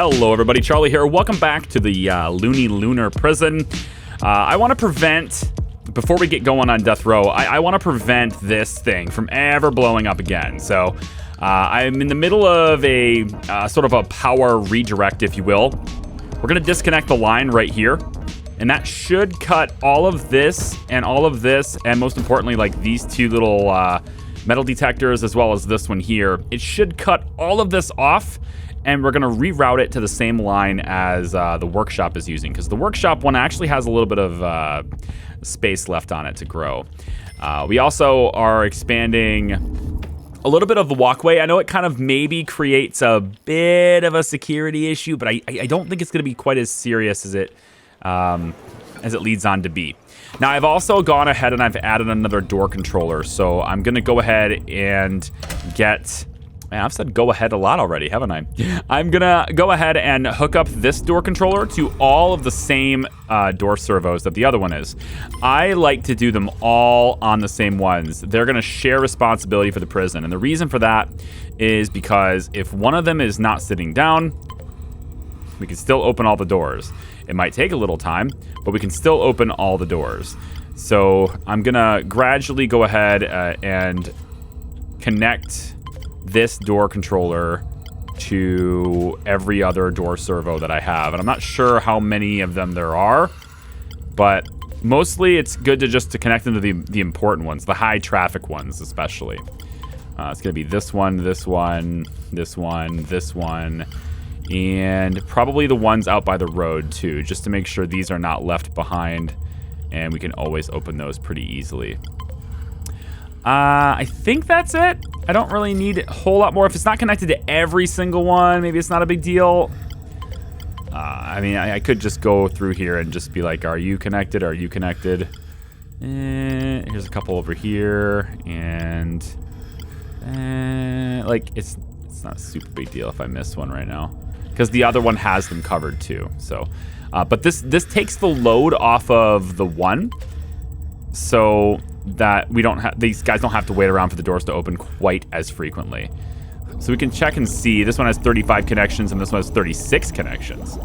Hello everybody, Charlie here. Welcome back to the Looney Lunar Prison. I want to prevent, before we get going on death row, I want to prevent this thing from ever blowing up again. So I'm in the middle of a sort of a power redirect, if you will. We're going to disconnect the line right here. And that should cut all of this, and most importantly, like these two little metal detectors, as well as this one here. It should cut all of this off, and we're going to reroute it to the same line as the workshop is using, because the workshop one actually has a little bit of space left on it to grow. We also are expanding a little bit of the walkway. I know it kind of maybe creates a bit of a security issue, but I don't think it's going to be quite as serious as it leads on to be. Now, I've also gone ahead and I've added another door controller, so I'm going to go ahead and get... Man, I've said go ahead a lot already, haven't I? I'm going to go ahead and hook up this door controller to all of the same door servos that the other one is. I like to do them all on the same ones. They're going to share responsibility for the prison. And the reason for that is because if one of them is not sitting down, we can still open all the doors. It might take a little time, but we can still open all the doors. So I'm going to gradually go ahead and connect this door controller to every other door servo that I have. And I'm not sure how many of them there are, but mostly it's good to connect them to the important ones, the high traffic ones especially. It's going to be this one, this one, this one, this one, and probably the ones out by the road too, just to make sure these are not left behind, and we can always open those pretty easily. I think that's it. I don't really need a whole lot more. If it's not connected to every single one, maybe it's not a big deal. I mean, I could just go through here and just be like, are you connected? Are you connected? Here's a couple over here, and like it's not a super big deal if I miss one right now, because the other one has them covered too. So, but this takes the load off of the one, so that these guys don't have to wait around for the doors to open quite as frequently. So we can check and see. This one has 35 connections and this one has 36 connections.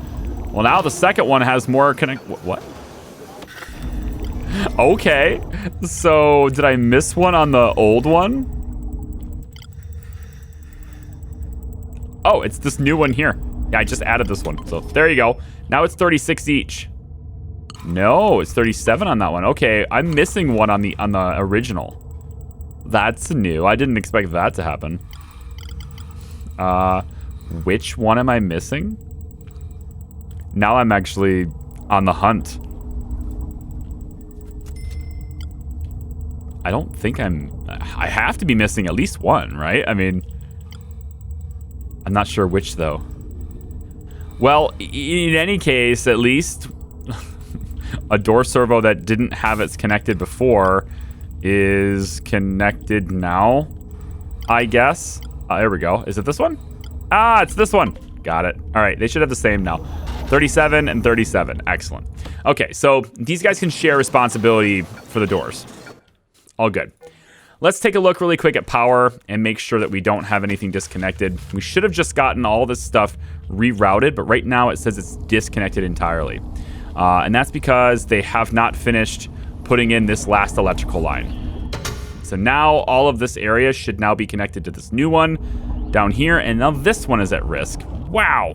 Well, now the second one has more what? Okay. So did I miss one on the old one? Oh, it's this new one here. Yeah, I just added this one. So there you go. Now it's 36 each. No, it's 37 on that one. Okay, I'm missing one on the original. That's new. I didn't expect that to happen. Which one am I missing? Now I'm actually on the hunt. I don't think I have to be missing at least one, right? I mean, I'm not sure which though. Well, in any case, at least a door servo that didn't have it connected before is connected now, I guess. There we go. Is it this one? Ah, it's this one. Got it. All right, they should have the same now. 37 and 37. Excellent. Okay, so these guys can share responsibility for the doors. All good. Let's take a look really quick at power and make sure that we don't have anything disconnected. We should have just gotten all this stuff rerouted, but right now it says it's disconnected entirely. And that's because they have not finished putting in this last electrical line. So now all of this area should now be connected to this new one down here, and now this one is at risk. Wow.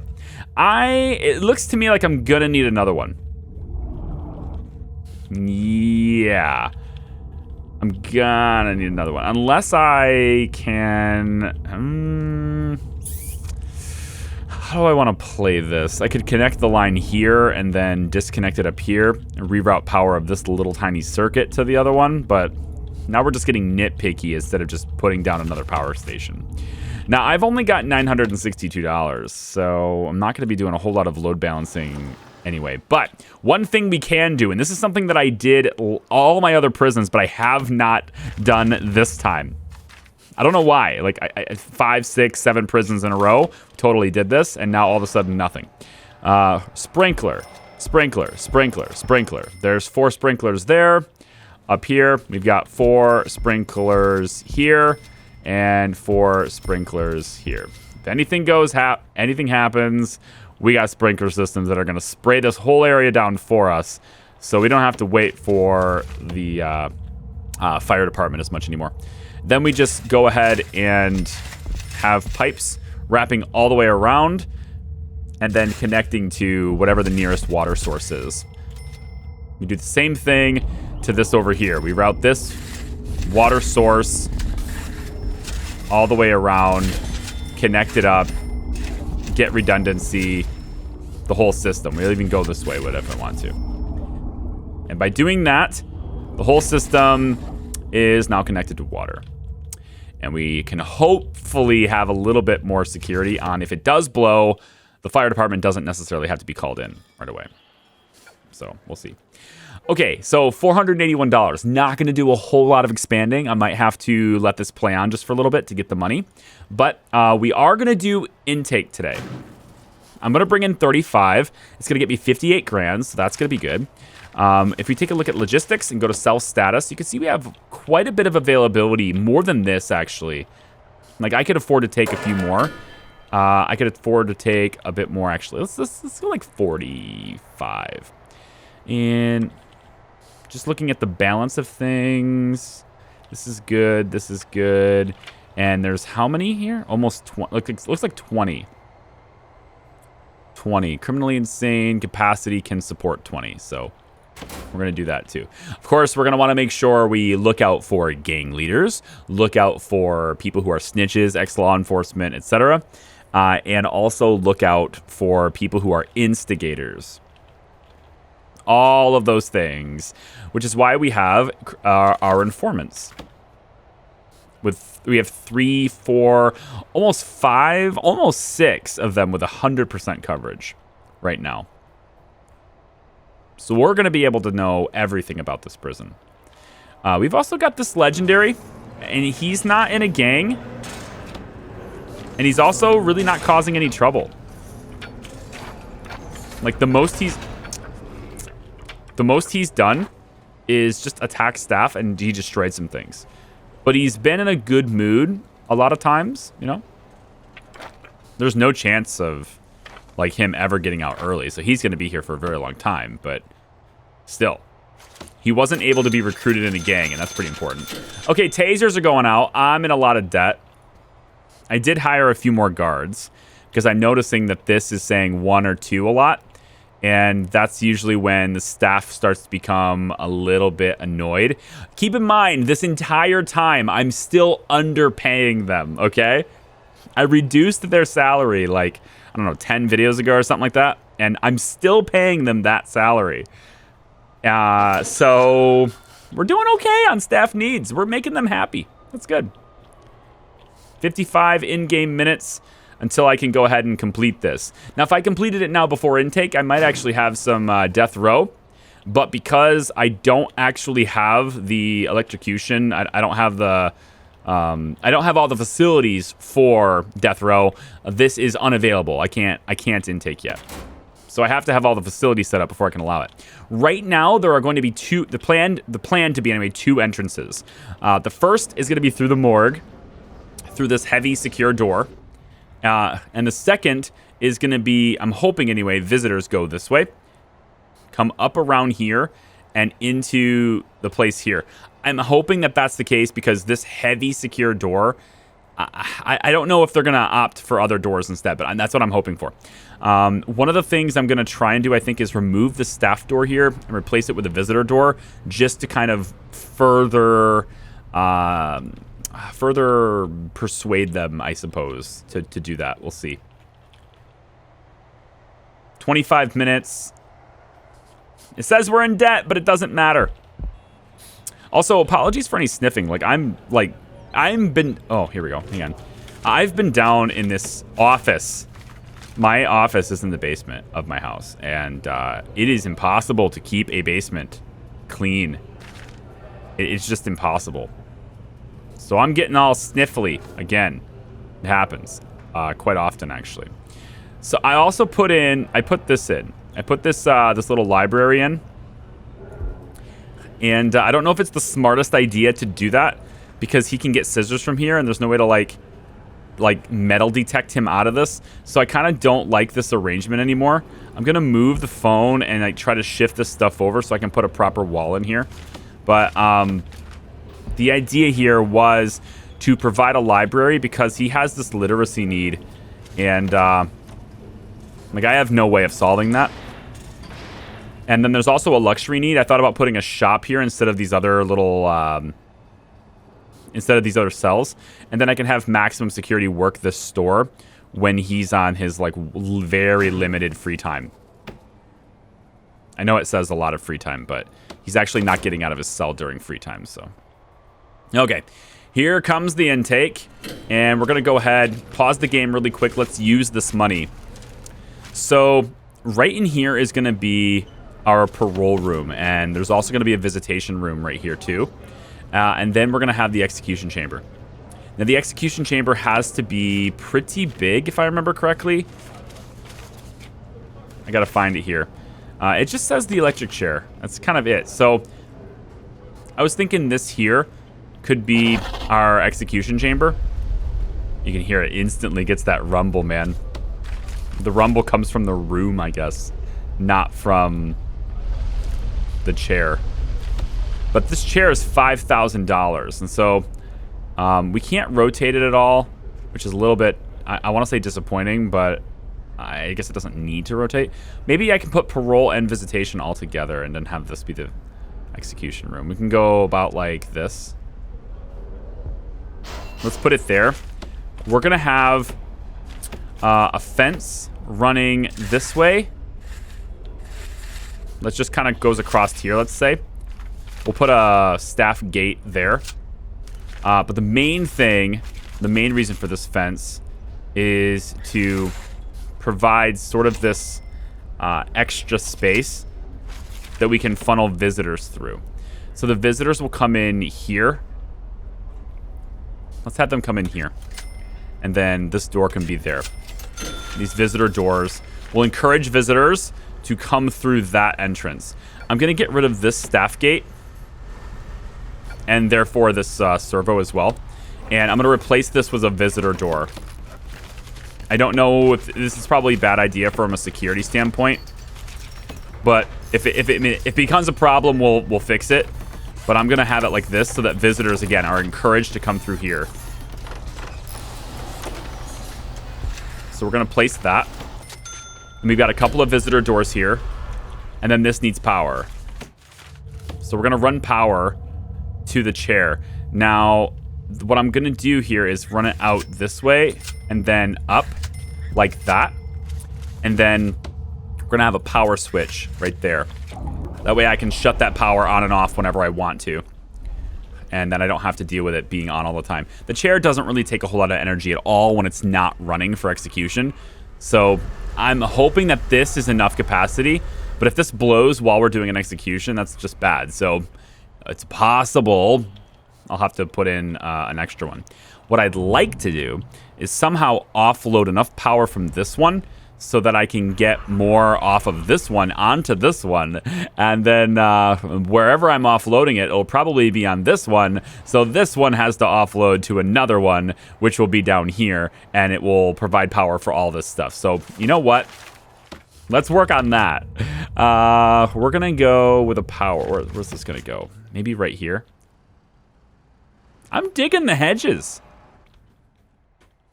It looks to me like I'm gonna need another one. Yeah. I'm gonna need another one. Unless I can... how do I want to play this? I could connect the line here and then disconnect it up here and reroute power of this little tiny circuit to the other one, but now we're just getting nitpicky instead of just putting down another power station. Now, I've only got $962, so I'm not going to be doing a whole lot of load balancing anyway. But one thing we can do, and this is something that I did all my other prisons, but I have not done this time. I don't know why. Like, I 5, 6, 7 prisons in a row totally did this, and now all of a sudden nothing. Sprinkler, sprinkler, sprinkler, sprinkler. There's 4 sprinklers there. Up here, we've got 4 sprinklers here and 4 sprinklers here. If anything happens, we got sprinkler systems that are going to spray this whole area down for us, so we don't have to wait for the fire department as much anymore. Then we just go ahead and have pipes wrapping all the way around and then connecting to whatever the nearest water source is. We do the same thing to this over here. We route this water source all the way around, connect it up, get redundancy, the whole system. We'll even go this way if I want to. And by doing that, the whole system is now connected to water. And we can hopefully have a little bit more security on if it does blow, the fire department doesn't necessarily have to be called in right away. So we'll see. Okay, so $481. Not going to do a whole lot of expanding. I might have to let this play on just for a little bit to get the money. But we are going to do intake today. I'm going to bring in 35. It's going to get me 58 grand, so that's going to be good. If we take a look at logistics and go to sell status, you can see we have quite a bit of availability, more than this, actually. Like, I could afford to take a few more. I could afford to take a bit more, actually. Let's go like 45. And just looking at the balance of things, this is good, this is good. And there's how many here? Almost 20. Looks like 20. 20. Criminally insane capacity can support 20. So we're going to do that too. Of course, we're going to want to make sure we look out for gang leaders, look out for people who are snitches, ex-law enforcement, etc. And also look out for people who are instigators. All of those things, which is why we have our informants. We have 3, 4, almost 5, almost 6 of them with 100% coverage right now. So we're going to be able to know everything about this prison. We've also got this legendary, and he's not in a gang. And he's also really not causing any trouble. Like, the most he's done is just attack staff, and he destroyed some things. But he's been in a good mood a lot of times, you know? There's no chance of, like, him ever getting out early, so he's going to be here for a very long time, but still. He wasn't able to be recruited in a gang, and that's pretty important. Okay, tasers are going out. I'm in a lot of debt. I did hire a few more guards, because I'm noticing that this is saying 1 or 2 a lot. And that's usually when the staff starts to become a little bit annoyed. Keep in mind, this entire time, I'm still underpaying them, okay? I reduced their salary, like, I don't know, 10 videos ago or something like that. And I'm still paying them that salary. So we're doing okay on staff needs. We're making them happy. That's good. 55 in-game minutes until I can go ahead and complete this. Now, if I completed it now before intake, I might actually have some death row. But because I don't actually have the electrocution, I don't have the I don't have all the facilities for death row. This is unavailable. I can't intake yet. So I have to have all the facilities set up before I can allow it. Right now, there are going to be the plan to be anyway, 2 entrances. The first is going to be through the morgue, through this heavy secure door. And the second is going to be, I'm hoping anyway, visitors go this way. Come up around here and into the place here. I'm hoping that that's the case because this heavy secure door, I don't know if they're going to opt for other doors instead, but that's what I'm hoping for. One of the things I'm going to try and do, I think, is remove the staff door here and replace it with a visitor door just to kind of further persuade them, I suppose, to do that. We'll see. 25 minutes. It says we're in debt, but it doesn't matter. Also, apologies for any sniffing. Oh, here we go. Hang on. I've been down in this office. My office is in the basement of my house, and it is impossible to keep a basement clean. It's just impossible. So I'm getting all sniffly again. It happens quite often, actually. So I also put this in. I put this little library in. And I don't know if it's the smartest idea to do that because he can get scissors from here and there's no way to, like, like metal detect him out of this. So I kind of don't like this arrangement anymore. I'm gonna move the phone and like try to shift this stuff over so I can put a proper wall in here. But the idea here was to provide a library because he has this literacy need, and like I have no way of solving that. And then there's also a luxury need. I thought about putting a shop here instead of these other little instead of these other cells, and then I can have maximum security work this store when he's on his like very limited free time. I know it says a lot of free time, but he's actually not getting out of his cell during free time. So okay, here comes the intake, and we're gonna go ahead, pause the game really quick. Let's use this money. So right in here is gonna be our parole room, and there's also gonna be a visitation room right here too. And then we're going to have the execution chamber. Now, the execution chamber has to be pretty big, if I remember correctly. I got to find it here. It just says the electric chair. That's kind of it. So I was thinking this here could be our execution chamber. You can hear it instantly gets that rumble, man. The rumble comes from the room, I guess, not from the chair. But this chair is $5,000, and so we can't rotate it at all, which is a little bit, I want to say disappointing, but I guess it doesn't need to rotate. Maybe I can put parole and visitation all together and then have this be the execution room. We can go about like this. Let's put it there. We're going to have a fence running this way. Let's just kind of goes across here, let's say. We'll put a staff gate there. But the main thing, the main reason for this fence is to provide sort of this extra space that we can funnel visitors through. So the visitors will come in here. Let's have them come in here. And then this door can be there. These visitor doors will encourage visitors to come through that entrance. I'm going to get rid of this staff gate. And therefore this servo as well. And I'm going to replace this with a visitor door. I don't know if this is probably a bad idea from a security standpoint. But if it becomes a problem, we'll fix it. But I'm going to have it like this so that visitors, again, are encouraged to come through here. So we're going to place that. And we've got a couple of visitor doors here. And then this needs power. So we're going to run power to the chair. Now, what I'm going to do here is run it out this way and then up like that. And then we're going to have a power switch right there. That way I can shut that power on and off whenever I want to. And then I don't have to deal with it being on all the time. The chair doesn't really take a whole lot of energy at all when it's not running for execution. So I'm hoping that this is enough capacity. But if this blows while we're doing an execution, that's just bad. So it's possible I'll have to put in an extra one. What I'd like to do is somehow offload enough power from this one so that I can get more off of this one onto this one. And then wherever I'm offloading it, it'll probably be on this one. So this one has to offload to another one, which will be down here. And it will provide power for all this stuff. So you know what? Let's work on that. We're going to go with a power. Where's this going to go? Maybe right here. I'm digging the hedges.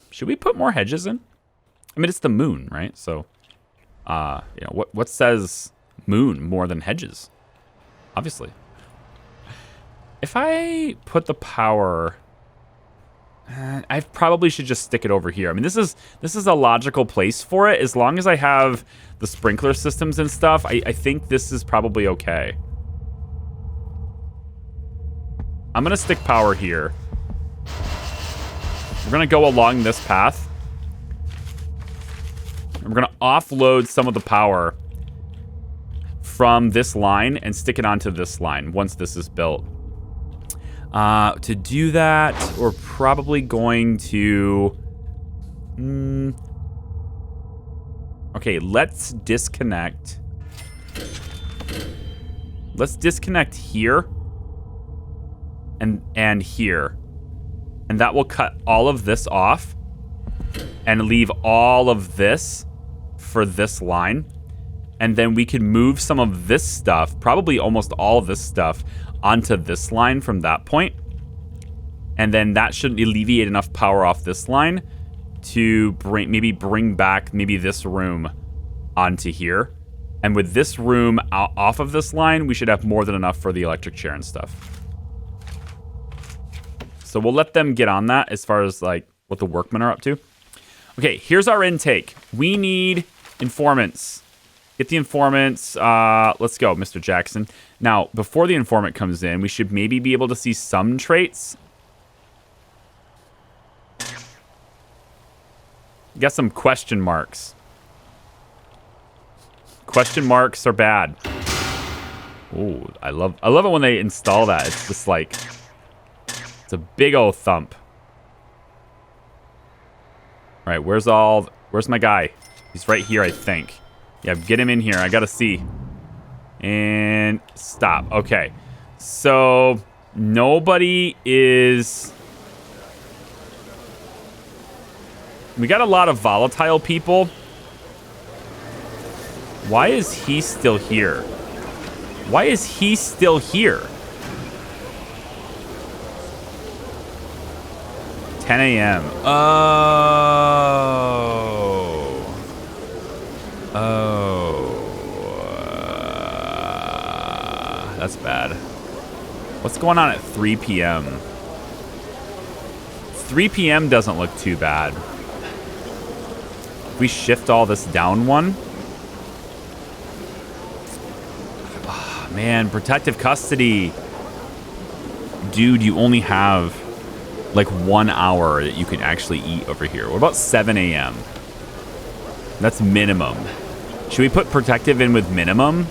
Should we put more hedges in? I mean, it's the moon, right? So, you know, what says moon more than hedges? Obviously. If I put the power... I probably should just stick it over here. I mean, this is a logical place for it. As long as I have the sprinkler systems and stuff, I think this is probably okay. I'm going to stick power here. We're going to go along this path. And we're going to offload some of the power from this line and stick it onto this line once this is built. To do that, we're probably going to... Okay, let's disconnect. Let's disconnect here. And here. And that will cut all of this off. and leave all of this for this line. And then we could move some of this stuff, probably almost all of this stuff, onto this line from that point. And then that should alleviate enough power off this line to bring back this room onto here. And with this room off of this line, we should have more than enough for the electric chair and stuff. So we'll let them get on that as far as like what the workmen are up to. Okay, here's our intake. We need informants. Get the informants. Let's go, Mr. Jackson. Now, before the informant comes in, we should maybe be able to see some traits. Got some question marks. Question marks are bad. Ooh, I love it when they install that. It's just like, it's a big old thump. All right, where's my guy? He's right here, I think. Yeah, get him in here. I gotta see. And stop. Okay. So nobody is... We got a lot of volatile people. Why is he still here? Why is he still here? 10 a.m. That's bad. What's going on at 3 p.m.? 3 p.m. doesn't look too bad. If we shift all this down one. Oh, man, protective custody. Dude, you only have like 1 hour that you can actually eat over here. What about 7 a.m.? That's minimum. Should we put protective in with minimum?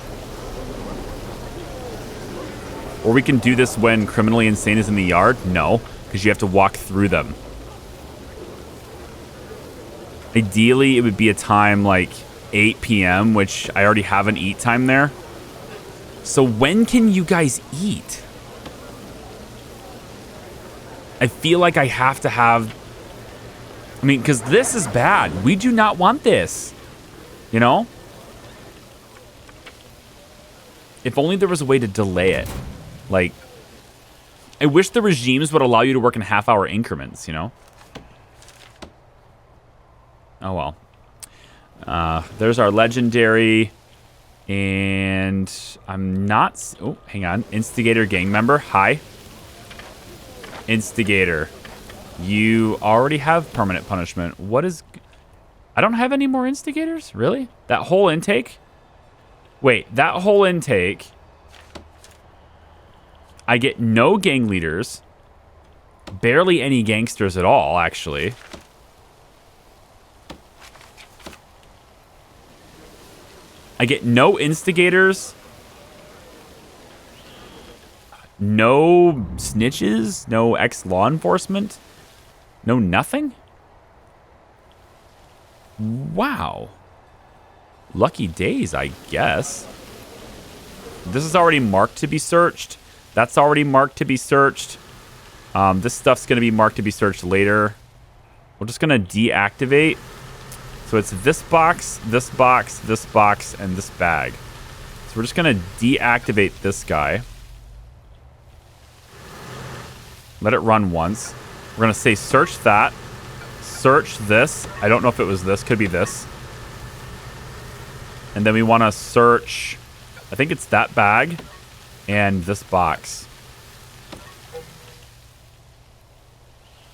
Or we can do this when criminally insane is in the yard? No, because you have to walk through them. Ideally, it would be a time like 8 p.m., which I already have an eat time there. So when can you guys eat? I feel like I have to have... I mean, because this is bad. We do not want this. You know? If only there was a way to delay it. Like, I wish the regimes would allow you to work in half-hour increments, you know? Oh, well. There's our legendary. And I'm not... Oh, hang on. Instigator gang member. Hi. Instigator. You already have permanent punishment. What is... I don't have any more instigators? Really? That whole intake? Wait, that whole intake... I get no gang leaders. Barely any gangsters at all, actually. I get no instigators. No snitches. No ex-law enforcement. No nothing? Wow. Lucky days, I guess. This is already marked to be searched. That's already marked to be searched. This stuff's going to be marked to be searched later. We're just going to deactivate. So it's this box, this box, this box, and this bag. So we're just going to deactivate this guy. Let it run once. We're going to say search that. Search this. I don't know if it was this. Could be this. And then we want to search... I think it's that bag and this box.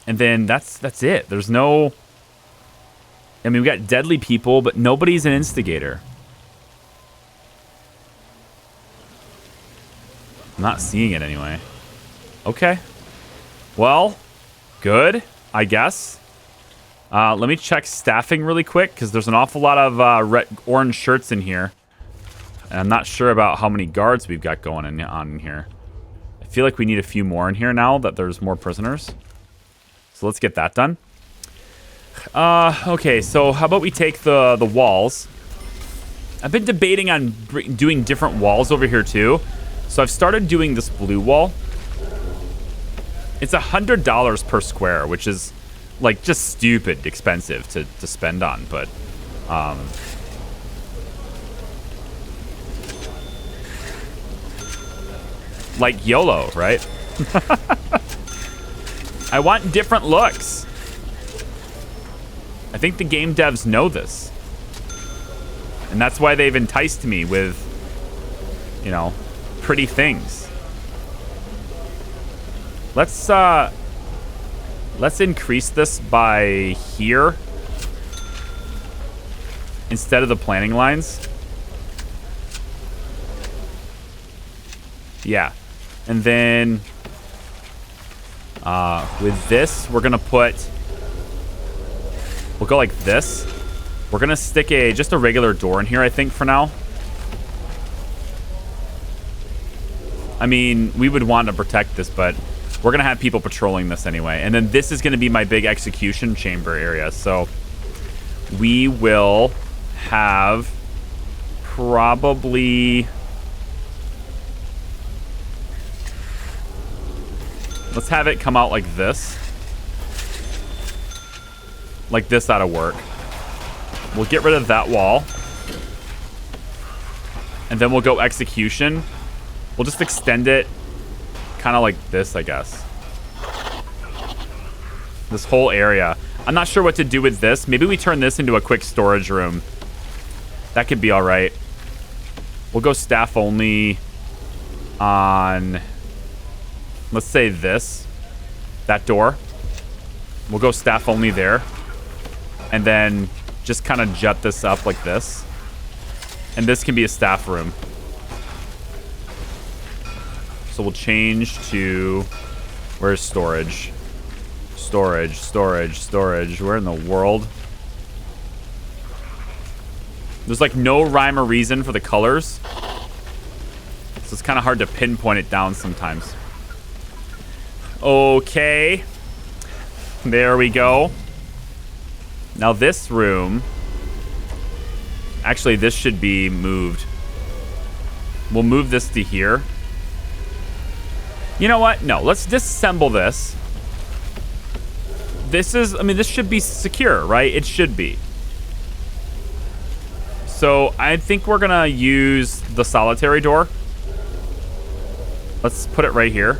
And then that's it. There's no... I mean, we got deadly people, but nobody's an instigator. I'm not seeing it anyway. Okay. Well, good, I guess. Let me check staffing really quick, because there's an awful lot of orange shirts in here. And I'm not sure about how many guards we've got going on in here. I feel like we need a few more in here now that there's more prisoners. So let's get that done. Okay, so how about we take the walls? I've been debating on doing different walls over here too. So I've started doing this blue wall. It's $100 per square, which is like, just stupid expensive to spend on, but, like YOLO, right? I want different looks. I think the game devs know this. And that's why they've enticed me with, you know, pretty things. Let's increase this by here instead of the planning lines. Yeah. And then with this, we're gonna put, we'll go like this. We're gonna stick just a regular door in here, I think, for now. I mean, we would want to protect this, but we're gonna have people patrolling this anyway. And then this is gonna be my big execution chamber area. So we will have probably, let's have it come out like this. Like this ought to work. We'll get rid of that wall. And then we'll go execution. We'll just extend it kind of like this, I guess. This whole area. I'm not sure what to do with this. Maybe we turn this into a quick storage room. That could be all right. We'll go staff only on, let's say this. That door. We'll go staff only there. And then just kind of jut this up like this. And this can be a staff room. So we'll change to, where's storage? Storage, storage, storage. Where in the world? There's like no rhyme or reason for the colors. So it's kind of hard to pinpoint it down sometimes. Okay. There we go. Now this room, actually this should be moved. We'll move this to here. You know what? No, let's disassemble this. This is, I mean, this should be secure, right? It should be. So I think we're gonna use the solitary door. Let's put it right here.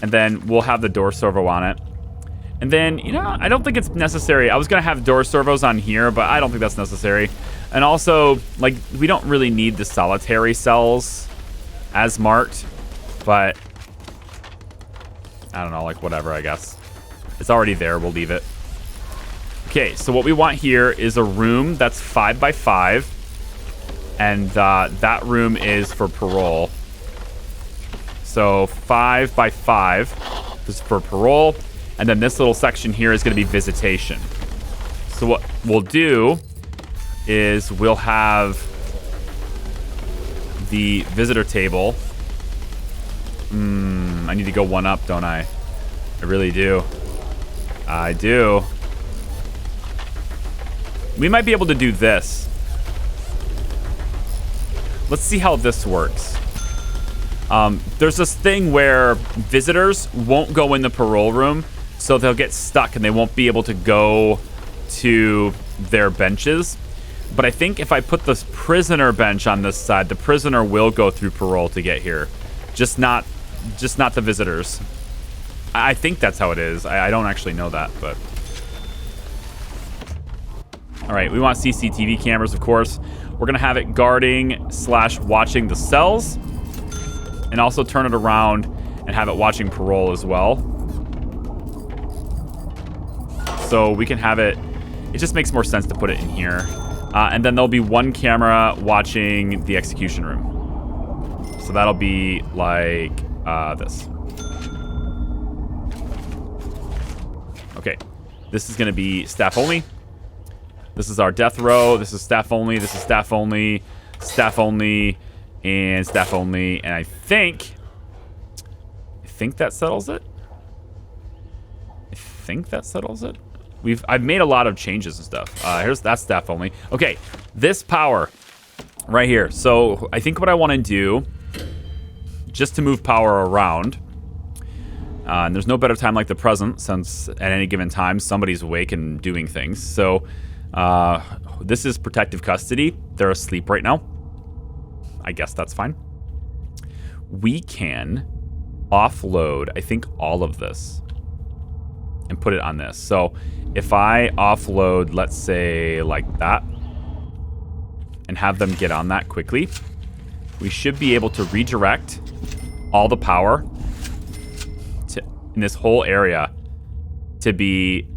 And then we'll have the door servo on it. And then, you know, I don't think it's necessary. I was going to have door servos on here, but I don't think that's necessary. And also, like, we don't really need the solitary cells as marked. But, I don't know, like, whatever, I guess. It's already there. We'll leave it. Okay, so what we want here is a room that's 5 by 5. And that room is for parole. So 5 by 5 is for parole. And then this little section here is going to be visitation. So what we'll do is we'll have the visitor table. I need to go one up, don't I? I really do. I do. We might be able to do this. Let's see how this works. There's this thing where visitors won't go in the parole room. So they'll get stuck and they won't be able to go to their benches. But I think if I put this prisoner bench on this side, the prisoner will go through parole to get here. Just not the visitors. I think that's how it is. I don't actually know that, but. All right, we want CCTV cameras, of course. We're gonna have it guarding / watching the cells. And also turn it around and have it watching parole as well. So we can have it, it just makes more sense to put it in here. And then there'll be one camera watching the execution room. So that'll be like this. Okay, this is gonna be staff only. This is our death row. This is staff only. This is staff only, staff only, and staff only. And I think that settles it. I think that settles it. I've made a lot of changes and stuff. Here's that staff only. Okay, this power right here. So I think what I want to do, just to move power around, And there's no better time like the present, since at any given time somebody's awake and doing things. So this is protective custody. They're asleep right now. I guess that's fine. We can offload, I think, all of this and put it on this. So if I offload, let's say like that, and have them get on that quickly, we should be able to redirect all the power to, in this whole area to be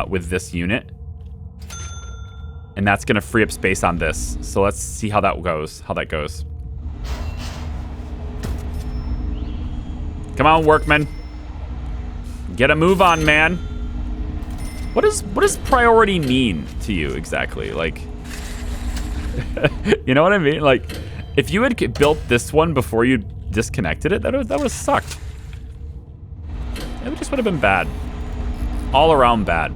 with this unit. And that's going to free up space on this. So let's see how that goes. Come on, workman. Get a move on, man. What does priority mean to you exactly? Like, you know what I mean? Like, if you had built this one before you disconnected it, that would have sucked. It just would have been bad. All around bad.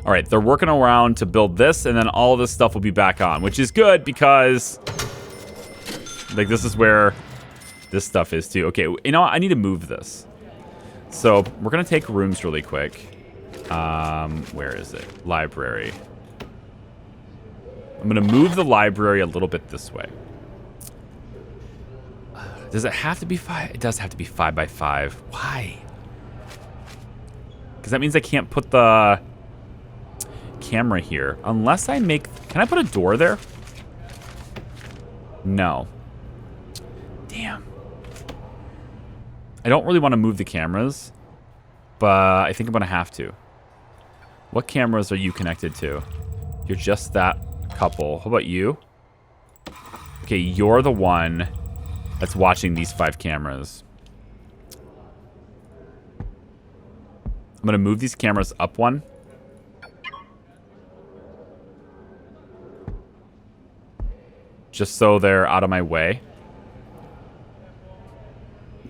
All right, they're working around to build this, and then all of this stuff will be back on, which is good because, like, this is where this stuff is too. Okay, you know what? I need to move this. So we're gonna take rooms really quick. Where is it? Library. I'm gonna move the library a little bit this way. Does it have to be 5? It does have to be 5 by 5. Why? Because that means I can't put the camera here unless I make. Can I put a door there? No. Damn. I don't really want to move the cameras, but I think I'm gonna have to. What cameras are you connected to? You're just that couple. How about you? Okay, you're the one that's watching these 5 cameras. I'm gonna move these cameras up one. Just so they're out of my way.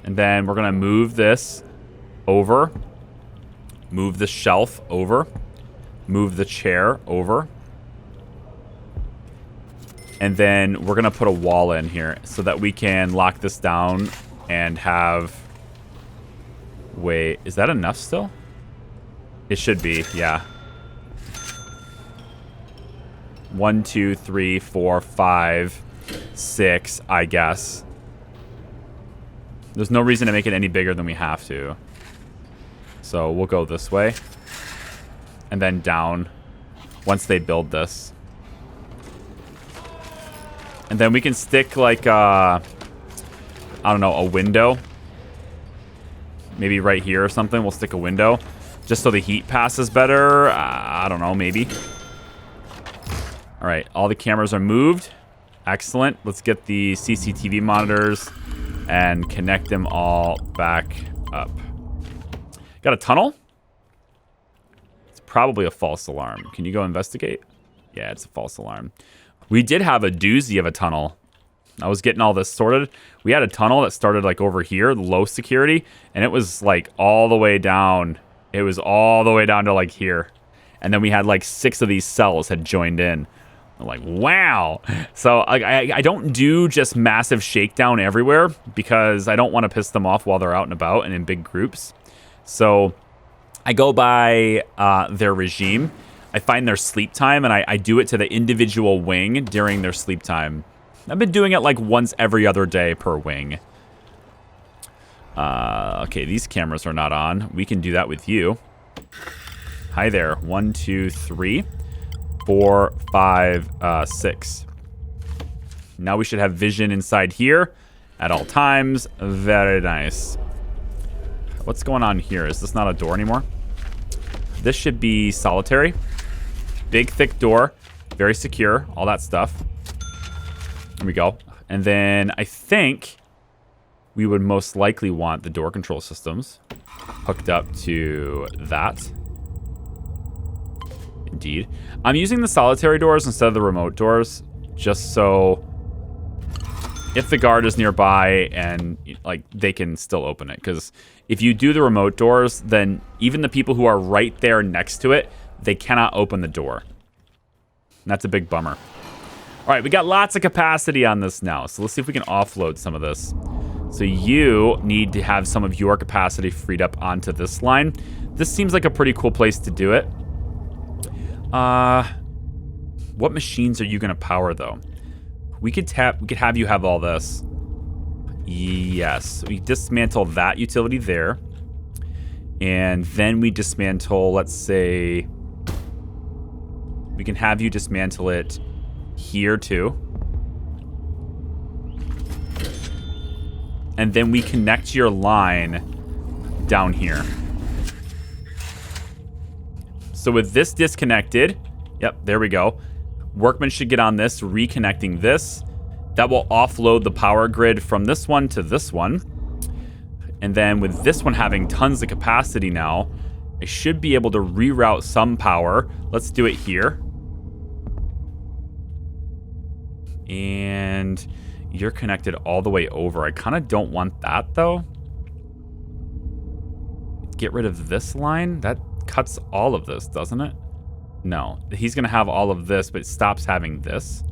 And then we're gonna move this over. Move the shelf over. Move the chair over. And then we're gonna put a wall in here so that we can lock this down and have... Wait, is that enough still? It should be, yeah. 1, 2, 3, 4, 5, 6, I guess. There's no reason to make it any bigger than we have to. So we'll go this way. And then down once they build this. And then we can stick like, I don't know, a window. Maybe right here or something. We'll stick a window. Just so the heat passes better. I don't know, maybe. All right, all the cameras are moved. Excellent. Let's get the CCTV monitors and connect them all back up. Got a tunnel? It's probably a false alarm. Can you go investigate? Yeah, it's a false alarm. We did have a doozy of a tunnel. I was getting all this sorted. We had a tunnel that started like over here, low security, and it was like all the way down. It was all the way down to like here. And then we had like 6 of these cells had joined in. I'm like, wow. So I don't do just massive shakedown everywhere because I don't want to piss them off while they're out and about and in big groups. So I go by their regime. I find their sleep time and I do it to the individual wing during their sleep time. I've been doing it like once every other day per wing. Okay, these cameras are not on. We can do that with you. Hi there. 1, 2, 3, 4, 5, 6. Now we should have vision inside here at all times. Very nice. What's going on here? Is this not a door anymore? This should be solitary. Big, thick door. Very secure. All that stuff. There we go. And then I think we would most likely want the door control systems hooked up to that. Indeed. I'm using the solitary doors instead of the remote doors just so if the guard is nearby and like they can still open it, because if you do the remote doors, then even the people who are right there next to it, they cannot open the door. And that's a big bummer. All right, we got lots of capacity on this now, so let's see if we can offload some of this. So you need to have some of your capacity freed up onto this line. This seems like a pretty cool place to do it. What machines are you going to power, though? We could have you have all this. Yes. We dismantle that utility there. And then we dismantle, let's say... We can have you dismantle it here, too. And then we connect your line down here. So with this disconnected... Yep, there we go. Workmen should get on this, reconnecting this. That will offload the power grid from this one to this one. And then with this one having tons of capacity now, I should be able to reroute some power. Let's do it here. And you're connected all the way over. I kind of don't want that, though. Get rid of this line. That cuts all of this, doesn't it? No. He's going to have all of this, but it stops having this.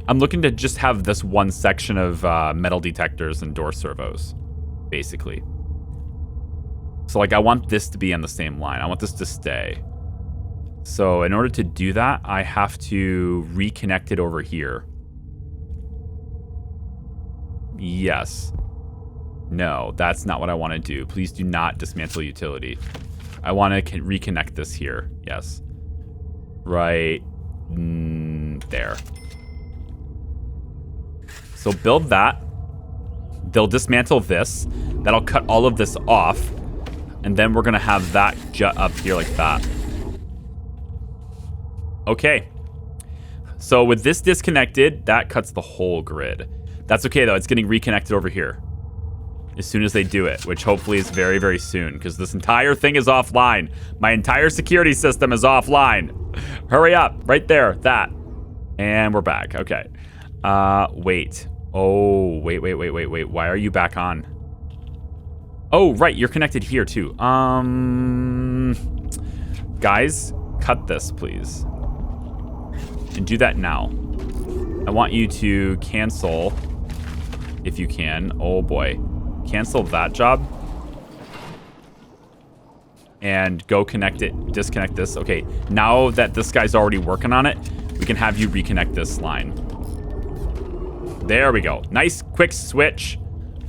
I'm looking to just have this one section of metal detectors and door servos, basically. So, like, I want this to be on the same line. I want this to stay. So, in order to do that, I have to reconnect it over here. Yes. No, that's not what I want to do. Please do not dismantle utility. I want to reconnect this here. Yes. Right there. So build that. They'll dismantle this. That'll cut all of this off. And then we're going to have that jut up here like that. Okay. So with this disconnected, that cuts the whole grid. That's okay, though. It's getting reconnected over here as soon as they do it, which hopefully is very, very soon, because this entire thing is offline. My entire security system is offline. Hurry up. Right there. That. And we're back. Okay. Wait. Oh, wait. Why are you back on? Oh, right. You're connected here, too. Guys, cut this, please. And do that now. I want you to cancel, if you can. Oh, boy. Cancel that job. And go connect it. Disconnect this. Okay, now that this guy's already working on it, we can have you reconnect this line. There we go. Nice quick switch.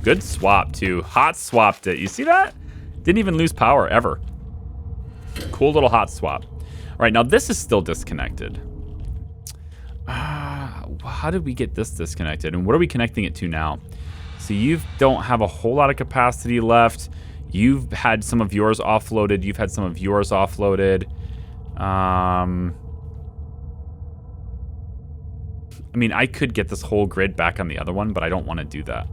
Good swap, too. Hot swapped it. You see that? Didn't even lose power, ever. Cool little hot swap. All right, now this is still disconnected. How did we get this disconnected? And what are we connecting it to now? So you don't have a whole lot of capacity left. You've had some of yours offloaded. You've had some of yours offloaded. I mean, I could get this whole grid back on the other one, but I don't want to do that.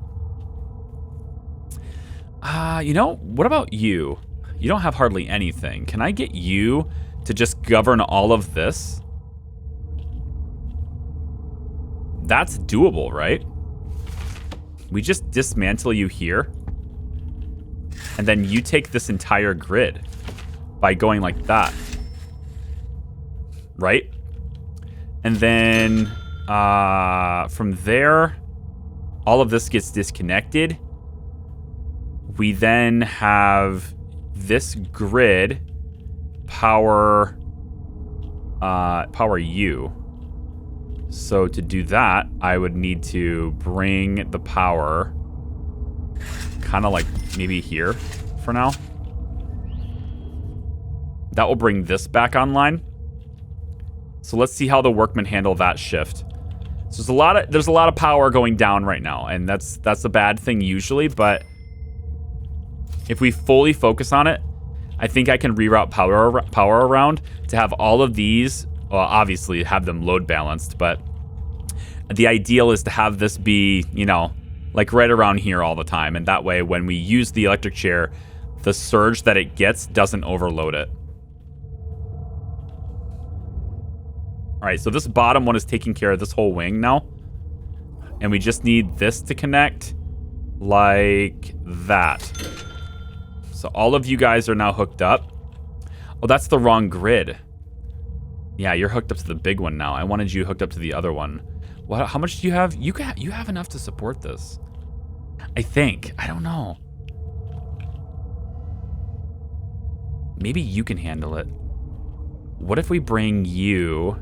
You know, what about you? You don't have hardly anything. Can I get you to just govern all of this? That's doable, right? We just dismantle you here. And then you take this entire grid by going like that. Right? And then from there, all of this gets disconnected. We then have this grid power you. So to do that, I would need to bring the power kind of like maybe here for now. That will bring this back online. So let's see how the workmen handle that shift. So there's a lot of power going down right now, and that's a bad thing usually, but if we fully focus on it, I think I can reroute power around to have all of these. Well, obviously have them load balanced, but the ideal is to have this be, you know, like right around here all the time. And that way, when we use the electric chair, the surge that it gets doesn't overload it. All right, so this bottom one is taking care of this whole wing now. And we just need this to connect like that. So all of you guys are now hooked up. Oh, that's the wrong grid. Yeah, you're hooked up to the big one now. I wanted you hooked up to the other one. What? How much do you have? You have enough to support this. I think. I don't know. Maybe you can handle it. What if we bring you...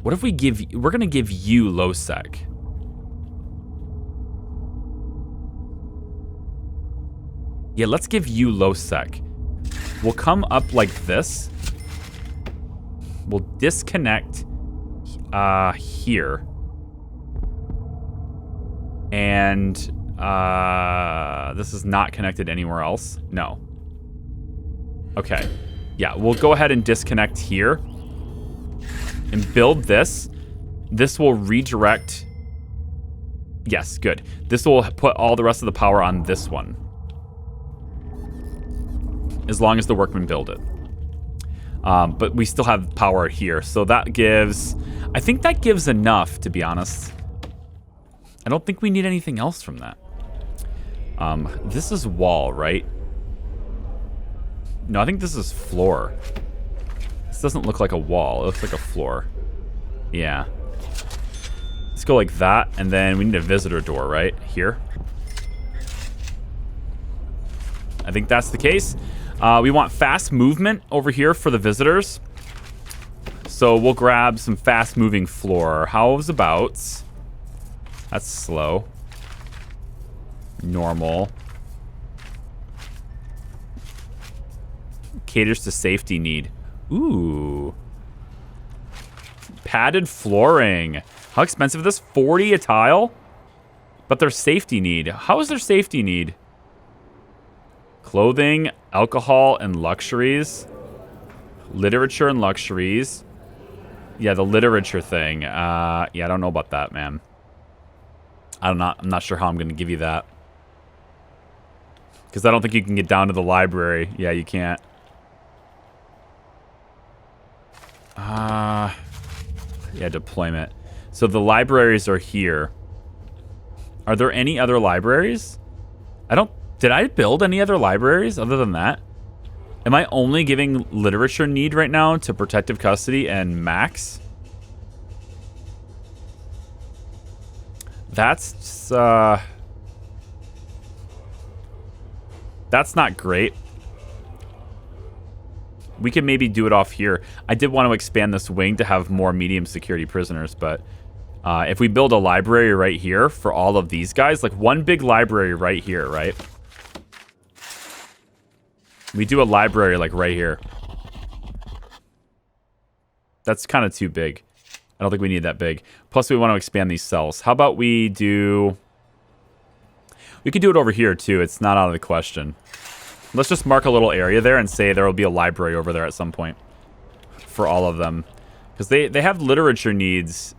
What if we give... We're going to give you low sec. Yeah, let's give you low sec. We'll come up like this. We'll disconnect here. And this is not connected anywhere else. No. Okay. Yeah, we'll go ahead and disconnect here. And build this. This will redirect. Yes, good. This will put all the rest of the power on this one. As long as the workmen build it. But we still have power here. So that gives... I think that gives enough, to be honest. I don't think we need anything else from that. This is wall, right? No, I think this is floor. This doesn't look like a wall. It looks like a floor. Yeah. Let's go like that, and then we need a visitor door, right? Here. I think that's the case. We want fast movement over here for the visitors. So we'll grab some fast moving floor. How's about... That's slow. Normal. Caters to safety need. Ooh. Padded flooring. How expensive is this? 40 a tile? But their safety need. How is their safety need? Clothing, alcohol, and luxuries. Literature and luxuries. Yeah, the literature thing. Yeah, I don't know about that, man. I'm not sure how I'm going to give you that. Because I don't think you can get down to the library. Yeah, you can't. Yeah, deployment. So the libraries are here. Are there any other libraries? Did I build any other libraries other than that? Am I only giving literature need right now to protective custody and max? That's not great. We can maybe do it off here. I did want to expand this wing to have more medium security prisoners, but if we build a library right here for all of these guys, like one big library right here, right? We do a library like right here. That's kind of too big. I don't think we need that big. Plus, we want to expand these cells. How about we do... We could do it over here, too. It's not out of the question. Let's just mark a little area there and say there will be a library over there at some point. For all of them. Because they have literature needs.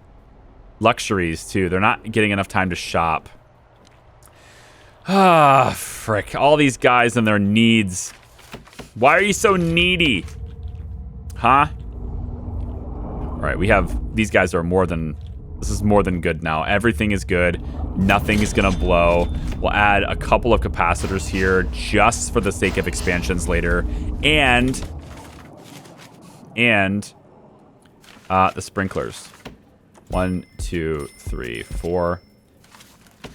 Luxuries, too. They're not getting enough time to shop. Ah, frick. All these guys and their needs. Why are you so needy? Huh? Alright, we have... These guys are more than... This is more than good now. Everything is good. Nothing is going to blow. We'll add a couple of capacitors here just for the sake of expansions later. And the sprinklers. 1, 2, 3, 4.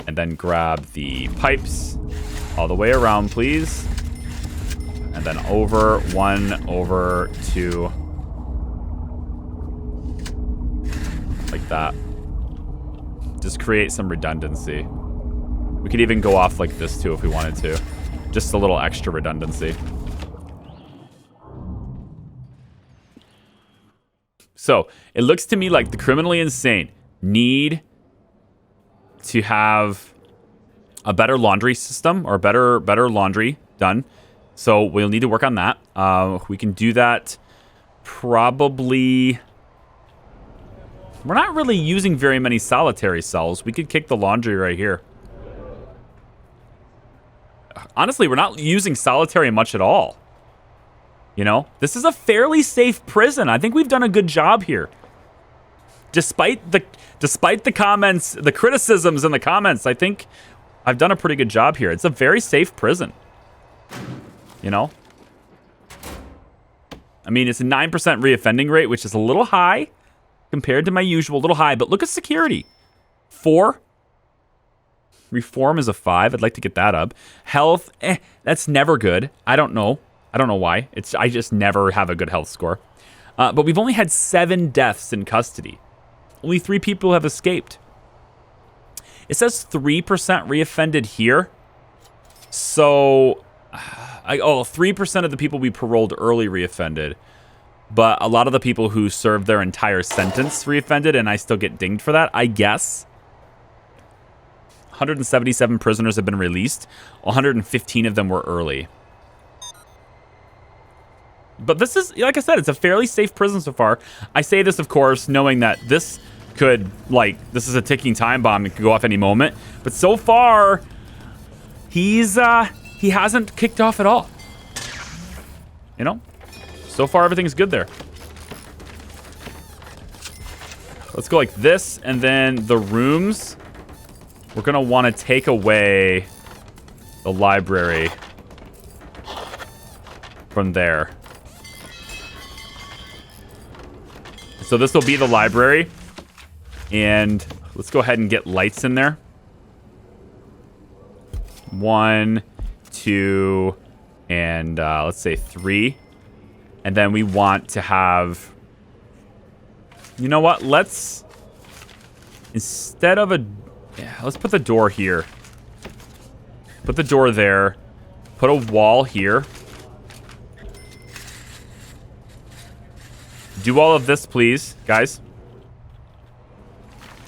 And then grab the pipes all the way around, please. And then over 1, over 2. Like that. Just create some redundancy. We could even go off like this too if we wanted to. Just a little extra redundancy. So, it looks to me like the criminally insane need to have a better laundry system or better laundry done. So, we'll need to work on that. We can do that probably... We're not really using very many solitary cells. We could kick the laundry right here. Honestly, we're not using solitary much at all. You know? This is a fairly safe prison. I think we've done a good job here. Despite the comments, the criticisms in the comments, I think I've done a pretty good job here. It's a very safe prison. You know? I mean, it's a 9% reoffending rate, which is a little high. Compared to my usual, a little high, but look at security. 4. Reform is a 5. I'd like to get that up. Health, that's never good. I don't know. I don't know why. I just never have a good health score. But we've only had 7 deaths in custody. Only 3 people have escaped. It says 3% reoffended here. So, 3% of the people we paroled early reoffended. But a lot of the people who served their entire sentence reoffended, and I still get dinged for that, I guess. 177 prisoners have been released. 115 of them were early. But this is, like I said, it's a fairly safe prison so far. I say this, of course, knowing that this could, this is a ticking time bomb. It could go off any moment. But so far, he hasn't kicked off at all. You know? So far, everything's good there. Let's go like this, and then the rooms. We're going to want to take away the library from there. So this will be the library. And let's go ahead and get lights in there. 1, 2, and let's say 3. And then we want to have... You know what? Let's... Instead of a... Yeah, let's put the door here. Put the door there. Put a wall here. Do all of this, please, guys.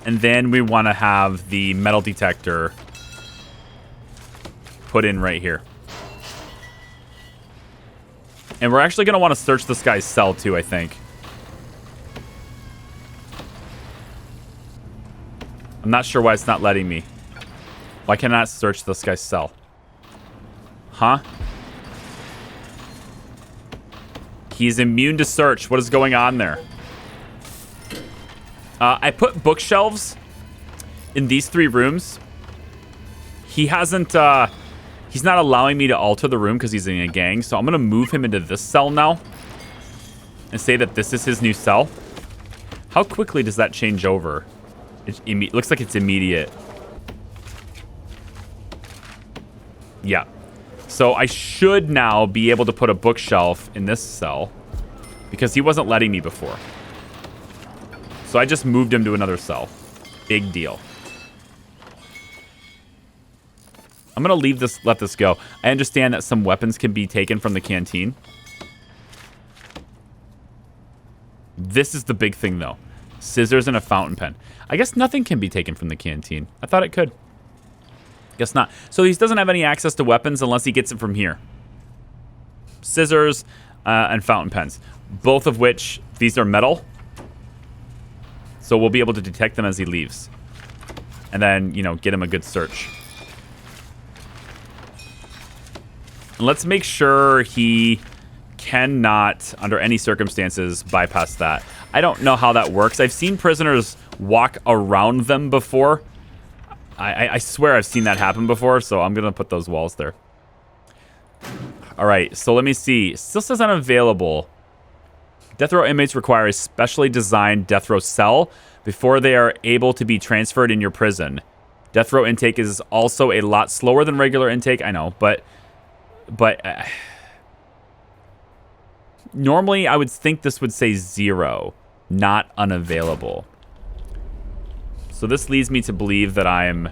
And then we want to have the metal detector put in right here. And we're actually going to want to search this guy's cell too, I think. I'm not sure why it's not letting me. Why can't I not search this guy's cell? Huh? He's immune to search. What is going on there? I put bookshelves in these 3 rooms. He hasn't... he's not allowing me to alter the room because he's in a gang. So I'm going to move him into this cell now. And say that this is his new cell. How quickly does that change over? It looks like it's immediate. Yeah. So I should now be able to put a bookshelf in this cell. Because he wasn't letting me before. So I just moved him to another cell. Big deal. I'm going to let this go. I understand that some weapons can be taken from the canteen. This is the big thing, though. Scissors and a fountain pen. I guess nothing can be taken from the canteen. I thought it could. Guess not. So he doesn't have any access to weapons unless he gets it from here. Scissors and fountain pens. Both of which, these are metal. So we'll be able to detect them as he leaves. And then, you know, get him a good search. And let's make sure he cannot, under any circumstances, bypass that. I don't know how that works. I've seen prisoners walk around them before. I swear I've seen that happen before, so I'm going to put those walls there. All right, so let me see. Still says unavailable. Death row inmates require a specially designed death row cell before they are able to be transferred in your prison. Death row intake is also a lot slower than regular intake. I know, but normally I would think this would say 0, not unavailable. So this leads me to believe that I'm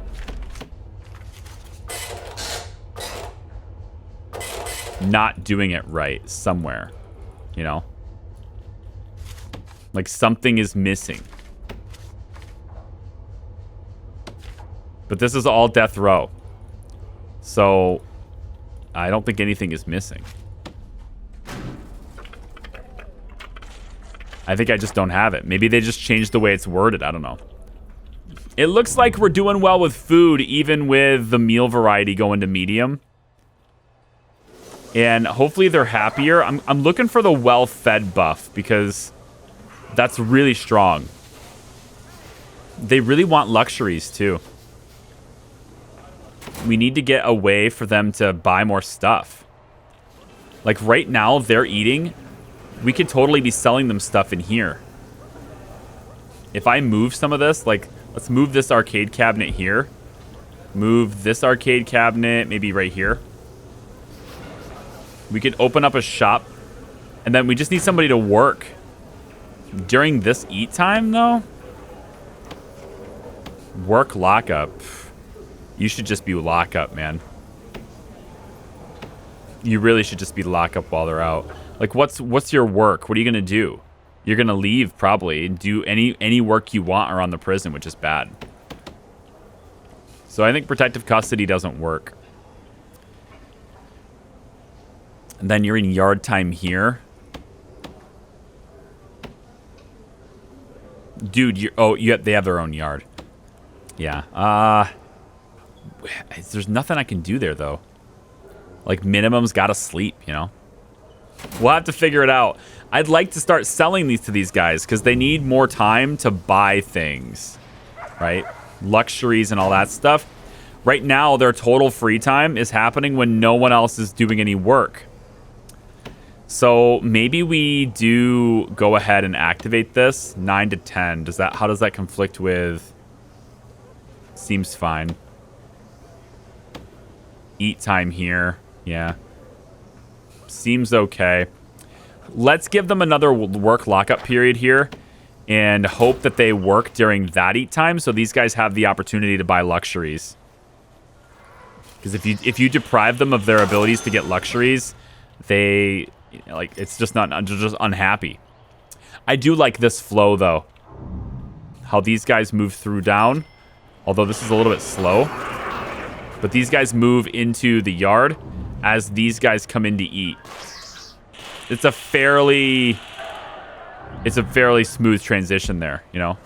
not doing it right somewhere, you know? Like something is missing. But this is all death row. So I don't think anything is missing. I think I just don't have it. Maybe they just changed the way it's worded. I don't know. It looks like we're doing well with food, even with the meal variety going to medium. And hopefully they're happier. I'm looking for the well-fed buff because that's really strong. They really want luxuries too. We need to get a way for them to buy more stuff. Like right now, they're eating. We could totally be selling them stuff in here. If I move some of this, like let's move this arcade cabinet here. Move this arcade cabinet maybe right here. We could open up a shop. And then we just need somebody to work. During this eat time, though? Work lockup. You should just be lockup, man. You really should just be lockup while they're out. Like, what's your work? What are you going to do? You're going to leave, probably, and do any work you want around the prison, which is bad. So I think protective custody doesn't work. And then you're in yard time here. Dude, they have their own yard. Yeah. There's nothing I can do there, though. Like, minimum's gotta sleep, you know? We'll have to figure it out. I'd like to start selling these to these guys, because they need more time to buy things. Right? Luxuries and all that stuff. Right now, their total free time is happening when no one else is doing any work. So maybe we do go ahead and activate this 9 to 10. How does that conflict with? Seems fine. Eat time here. Yeah. Seems okay. Let's give them another work lockup period here and hope that they work during that eat time so these guys have the opportunity to buy luxuries. Because if you deprive them of their abilities to get luxuries, they like it's just just unhappy. I do like this flow though. How these guys move through down, although this is a little bit slow. But these guys move into the yard as these guys come in to eat. It's a fairly smooth transition there, you know?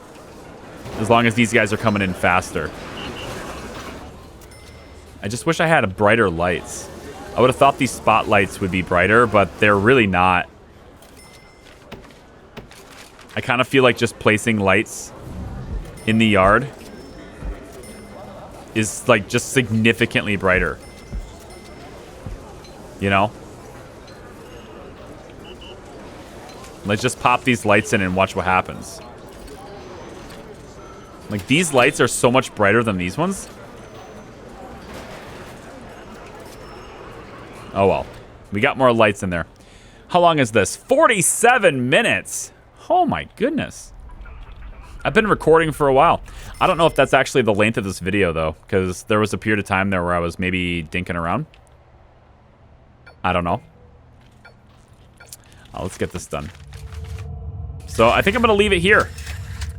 As long as these guys are coming in faster. I just wish I had brighter lights. I would have thought these spotlights would be brighter, but they're really not. I kind of feel like just placing lights in the yard is like just significantly brighter. You know? Let's just pop these lights in and watch what happens. Like, these lights are so much brighter than these ones. Oh, well. We got more lights in there. How long is this? 47 minutes! Oh, my goodness. I've been recording for a while. I don't know if that's actually the length of this video, though, because there was a period of time there where I was maybe dinking around. I don't know. Let's get this done. So I think I'm going to leave it here.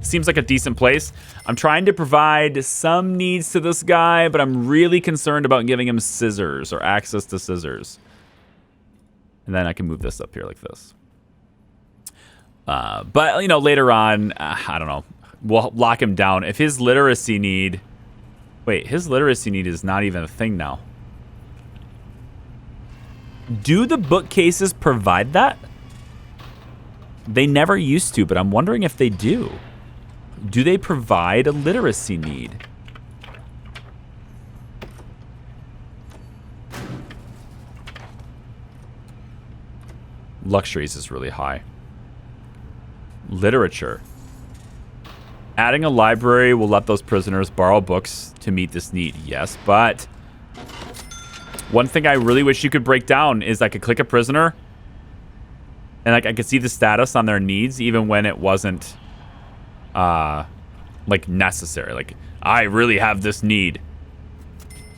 Seems like a decent place. I'm trying to provide some needs to this guy, but I'm really concerned about giving him scissors or access to scissors. And then I can move this up here like this. But, you know, later on, I don't know. We'll lock him down. If his literacy need... Wait, his literacy need is not even a thing now. Do the bookcases provide that? They never used to, but I'm wondering if they do. Do they provide a literacy need? Luxuries is really high. Literature. Adding a library will let those prisoners borrow books to meet this need. Yes, but one thing I really wish you could break down is I could click a prisoner and like I could see the status on their needs even when it wasn't like necessary. Like, I really have this need.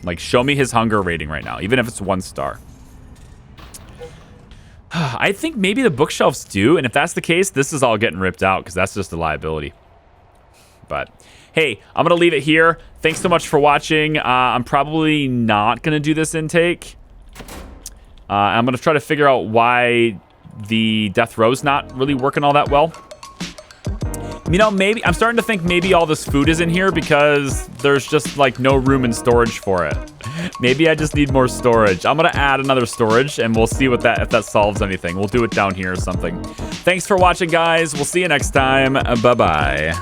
Like, show me his hunger rating right now, even if it's 1 star. I think maybe the bookshelves do, and if that's the case, this is all getting ripped out because that's just a liability. But hey, I'm gonna leave it here. Thanks so much for watching. I'm probably not gonna do this intake. I'm gonna try to figure out why the death row's not really working all that well. You know, maybe I'm starting to think maybe all this food is in here because there's just like no room in storage for it. Maybe I just need more storage. I'm gonna add another storage and we'll see what if that solves anything. We'll do it down here or something. Thanks for watching, guys. We'll see you next time. Bye-bye.